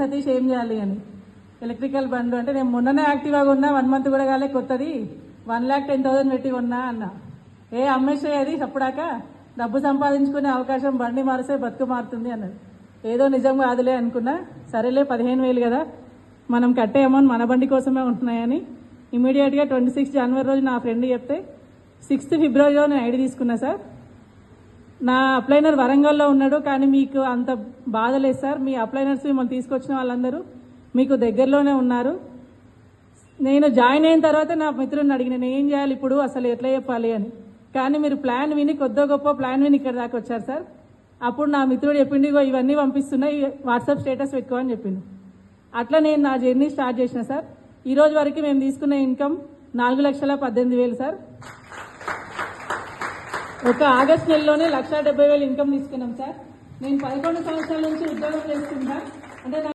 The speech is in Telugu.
సతీష్ ఏం చేయాలి అని. ఎలక్ట్రికల్ బండ్లు అంటే నేను మొన్ననే యాక్టివ్గా ఉన్నా, 1 month కూడా కాలే, కొత్తది 1,10,000 పెట్టి కొన్నా అన్న. అమ్మేసేది అప్పుడాక డబ్బు సంపాదించుకునే అవకాశం బండి మారిస్తే బతుకు మారుతుంది అన్నది. ఏదో నిజం కాదులే అనుకున్నా. సరేలే 15,000 కదా, మనం కట్టే అమౌంట్ మన బండి కోసమే ఉంటున్నాయని ఇమీడియట్గా 26 జనవరి రోజు నా ఫ్రెండ్ చెప్తే 6 ఫిబ్రవరిలో నేను ఐడి తీసుకున్నా సార్. నా అప్లైనర్ వరంగల్లో ఉన్నాడు, కానీ మీకు అంత బాధ లేదు సార్. మీ అప్లైనర్స్ మిమ్మల్ని తీసుకొచ్చిన వాళ్ళందరూ మీకు దగ్గరలోనే ఉన్నారు. నేను జాయిన్ అయిన తర్వాత నా మిత్రుడిని అడిగిన, నేను ఏం చేయాలి ఇప్పుడు, అసలు ఎట్లా చెప్పాలి అని. కానీ మీరు ప్లాన్ విని, కొద్దో గొప్ప ప్లాన్ విని ఇక్కడ దాకా వచ్చారు సార్. అప్పుడు నా మిత్రుడు చెప్పిండు, ఇవన్నీ పంపిస్తున్నాయి, వాట్సాప్ స్టేటస్ పెట్టుకో అని చెప్పిండు. అట్లా నేను నా జర్నీ స్టార్ట్ చేసిన సార్. ఈ రోజు వరకు మేము తీసుకున్న ఇన్కమ్ 4,18,000 సార్. ఒక ఆగస్ట్ నెలలోనే 1,70,000 ఇన్కమ్ తీసుకున్నాం సార్. నేను 11 సంవత్సరాల నుంచి ఉద్యోగం చేస్తుంటా. అంటే